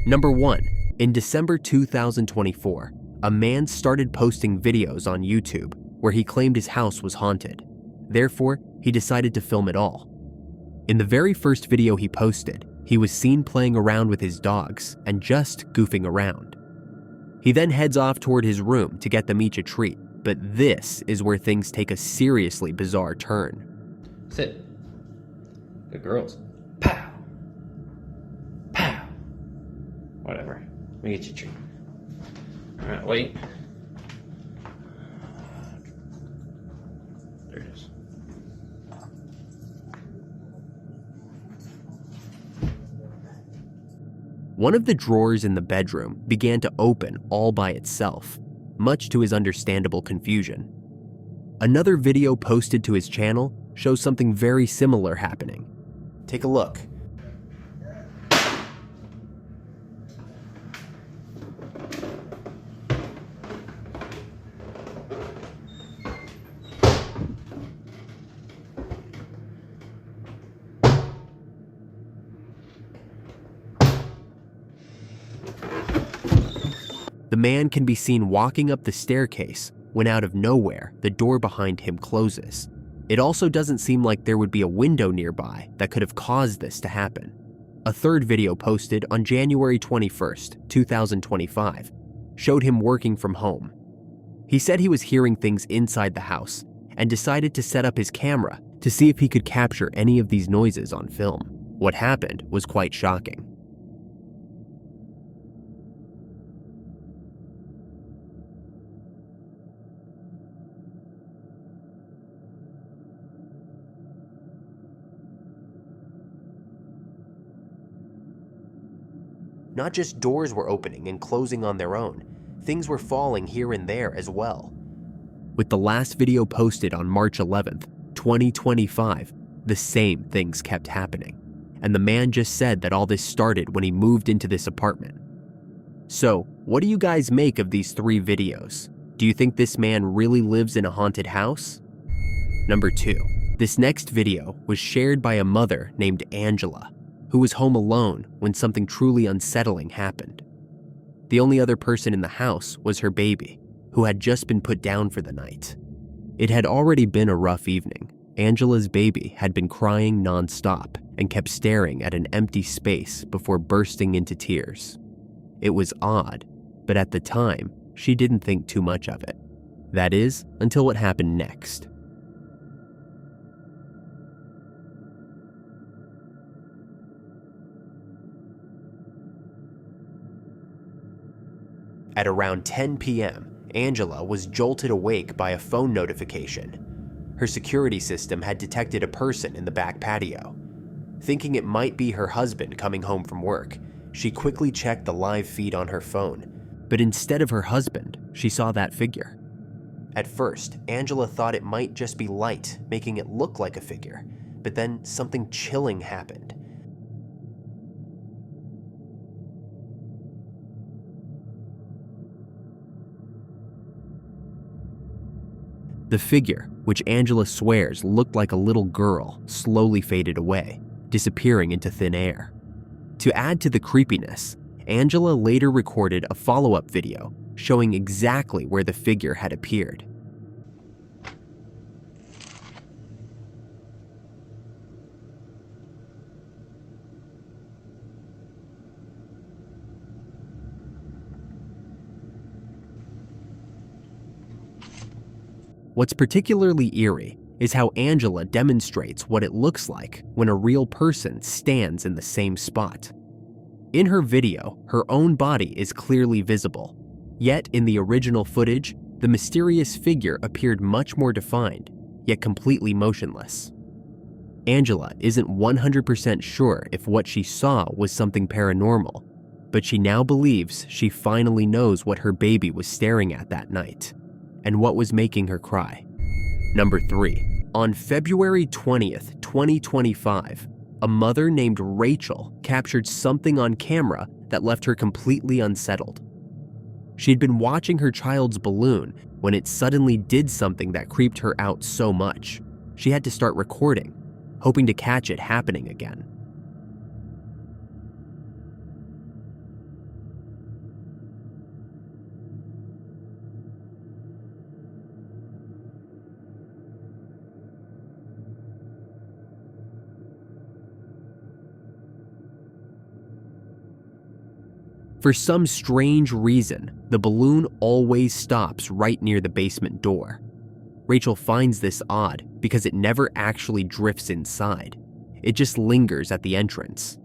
Number 1. In December 2024, a man started posting videos on YouTube where he claimed his house was haunted. Therefore, he decided to film it all. In the very first video he posted, he was seen playing around with his dogs and just goofing around. He then heads off toward his room to get them each a treat, but this is where things take a seriously bizarre turn. Sit. Good girls. Pow. Pow. Whatever. Let me get you a treat. Alright, wait. There it is. One of the drawers in the bedroom began to open all by itself, much to his understandable confusion. Another video posted to his channel shows something very similar happening. Take a look. The man can be seen walking up the staircase when out of nowhere, the door behind him closes. It also doesn't seem like there would be a window nearby that could have caused this to happen. A third video posted on January 21st, 2025, showed him working from home. He said he was hearing things inside the house and decided to set up his camera to see if he could capture any of these noises on film. What happened was quite shocking. Not just doors were opening and closing on their own, things were falling here and there as well. With the last video posted on March 11th, 2025, the same things kept happening. And the man just said that all this started when he moved into this apartment. So, what do you guys make of these 3 videos? Do you think this man really lives in a haunted house? Number 2. This next video was shared by a mother named Angela, who was home alone when something truly unsettling happened. The only other person in the house was her baby, who had just been put down for the night. It had already been a rough evening. Angela's baby had been crying nonstop and kept staring at an empty space before bursting into tears. It was odd, but at the time, she didn't think too much of it. That is, until what happened next. At around 10 p.m., Angela was jolted awake by a phone notification. Her security system had detected a person in the back patio. Thinking it might be her husband coming home from work, she quickly checked the live feed on her phone, but instead of her husband, she saw that figure. At first, Angela thought it might just be light, making it look like a figure, but then something chilling happened. The figure, which Angela swears looked like a little girl, slowly faded away, disappearing into thin air. To add to the creepiness, Angela later recorded a follow-up video showing exactly where the figure had appeared. What's particularly eerie is how Angela demonstrates what it looks like when a real person stands in the same spot. In her video, her own body is clearly visible, yet in the original footage, the mysterious figure appeared much more defined, yet completely motionless. Angela isn't 100% sure if what she saw was something paranormal, but she now believes she finally knows what her baby was staring at that night, and what was making her cry. Number 3. On February 20th, 2025, a mother named Rachel captured something on camera that left her completely unsettled. She'd been watching her child's balloon when it suddenly did something that creeped her out so much. She had to start recording, hoping to catch it happening again. For some strange reason, the balloon always stops right near the basement door. Rachel finds this odd because it never actually drifts inside. It just lingers at the entrance.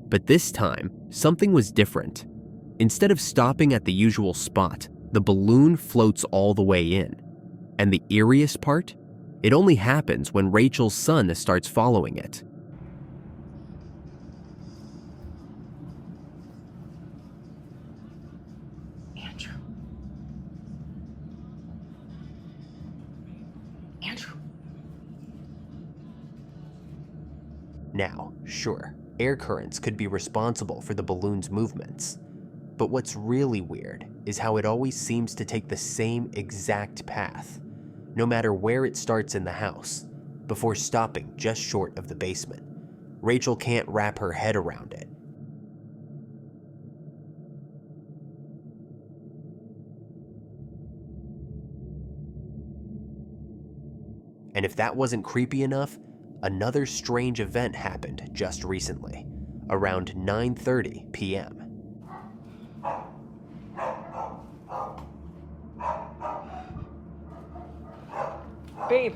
But this time, something was different. Instead of stopping at the usual spot, the balloon floats all the way in. And the eeriest part? It only happens when Rachel's son starts following it. Andrew. Now, sure, air currents could be responsible for the balloon's movements. But what's really weird is how it always seems to take the same exact path, no matter where it starts in the house, before stopping just short of the basement. Rachel can't wrap her head around it. And if that wasn't creepy enough, another strange event happened just recently, around 9:30 p.m. Babe.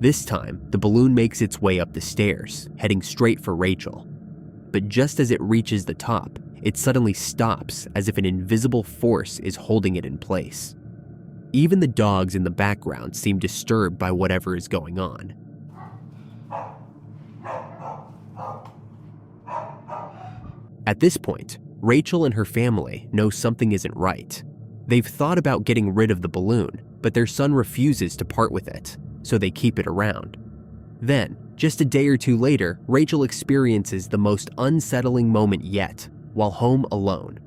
This time, the balloon makes its way up the stairs, heading straight for Rachel. But just as it reaches the top, it suddenly stops as if an invisible force is holding it in place. Even the dogs in the background seem disturbed by whatever is going on. At this point, Rachel and her family know something isn't right. They've thought about getting rid of the balloon, but their son refuses to part with it, so they keep it around. Then, just a day or two later, Rachel experiences the most unsettling moment yet, while home alone.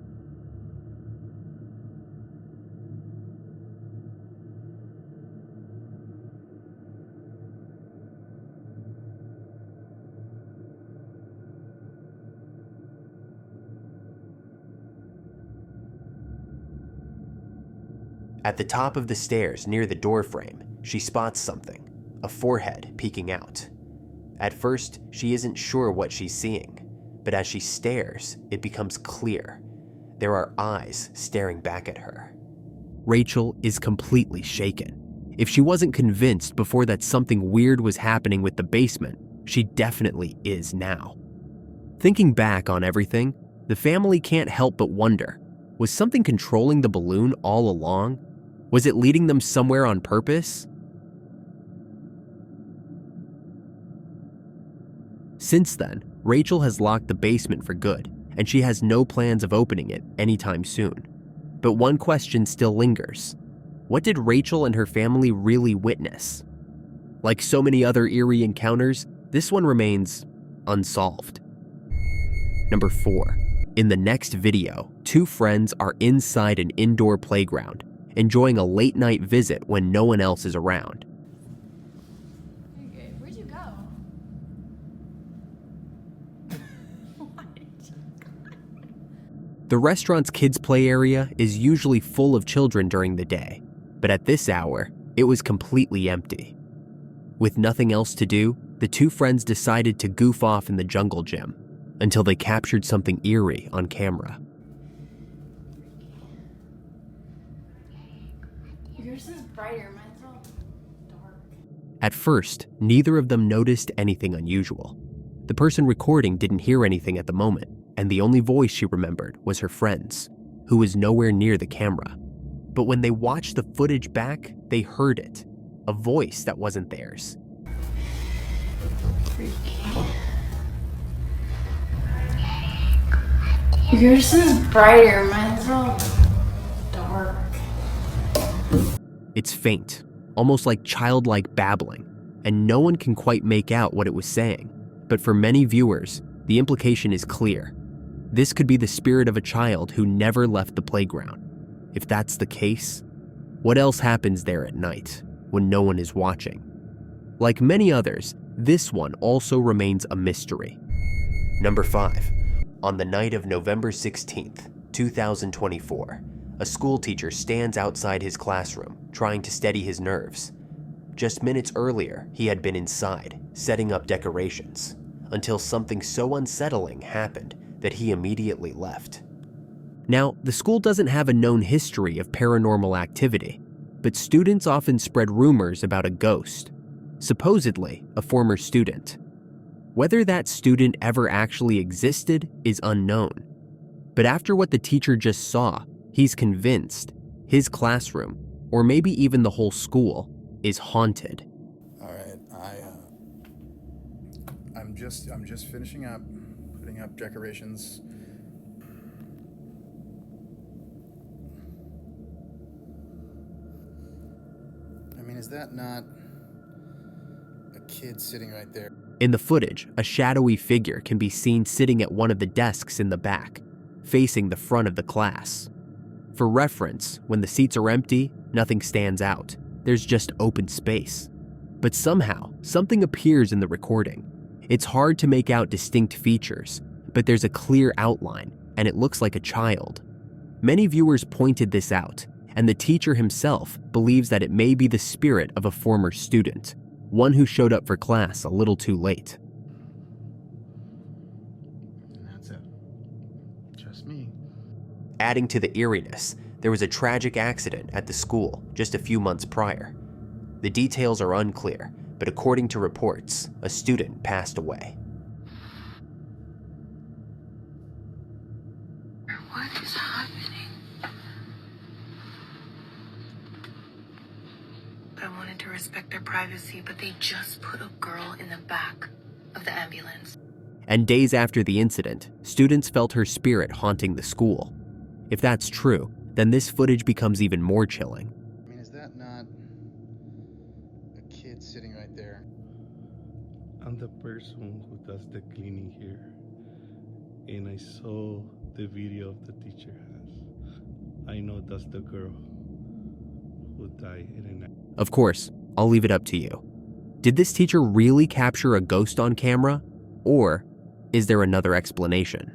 At the top of the stairs near the doorframe, she spots something, a forehead peeking out. At first, she isn't sure what she's seeing, but as she stares, it becomes clear. There are eyes staring back at her. Rachel is completely shaken. If she wasn't convinced before that something weird was happening with the basement, she definitely is now. Thinking back on everything, the family can't help but wonder, was something controlling the balloon all along? Was it leading them somewhere on purpose? Since then, Rachel has locked the basement for good, and she has no plans of opening it anytime soon. But one question still lingers. What did Rachel and her family really witness? Like so many other eerie encounters, this one remains unsolved. Number 4. In the next video, two friends are inside an indoor playground, enjoying a late-night visit when no one else is around. Okay, where'd you go? What? The restaurant's kids' play area is usually full of children during the day, but at this hour, it was completely empty. With nothing else to do, the two friends decided to goof off in the jungle gym until they captured something eerie on camera. Yours is brighter, mine's all dark. At first, neither of them noticed anything unusual. The person recording didn't hear anything at the moment, and the only voice she remembered was her friend's, who was nowhere near the camera. But when they watched the footage back, they heard it, a voice that wasn't theirs. Yours is brighter, mine's all dark. It's faint, almost like childlike babbling, and no one can quite make out what it was saying. But for many viewers, the implication is clear. This could be the spirit of a child who never left the playground. If that's the case, what else happens there at night when no one is watching? Like many others, this one also remains a mystery. Number 5. On the night of November 16th, 2024, a school teacher stands outside his classroom trying to steady his nerves. Just minutes earlier, he had been inside, setting up decorations, until something so unsettling happened that he immediately left. Now, the school doesn't have a known history of paranormal activity, but students often spread rumors about a ghost, supposedly a former student. Whether that student ever actually existed is unknown. But after what the teacher just saw, he's convinced his classroom, or maybe even the whole school, is haunted. All right, I'm just finishing up, putting up decorations. I mean, is that not a kid sitting right there? In the footage, a shadowy figure can be seen sitting at one of the desks in the back, facing the front of the class. For reference, when the seats are empty, nothing stands out. There's just open space. But somehow, something appears in the recording. It's hard to make out distinct features, but there's a clear outline, and it looks like a child. Many viewers pointed this out, and the teacher himself believes that it may be the spirit of a former student, one who showed up for class a little too late. And that's it. Just me. Adding to the eeriness, there was a tragic accident at the school just a few months prior. The details are unclear, but according to reports, a student passed away. What is happening? I wanted to respect their privacy, but they just put a girl in the back of the ambulance. And days after the incident, students felt her spirit haunting the school. If that's true, then this footage becomes even more chilling. I mean, is that not a kid sitting right there? I'm the person who does the cleaning here, and I saw the video of the teacher has. I know that's the girl who died in a night. Of course, I'll leave it up to you. Did this teacher really capture a ghost on camera? Or is there another explanation?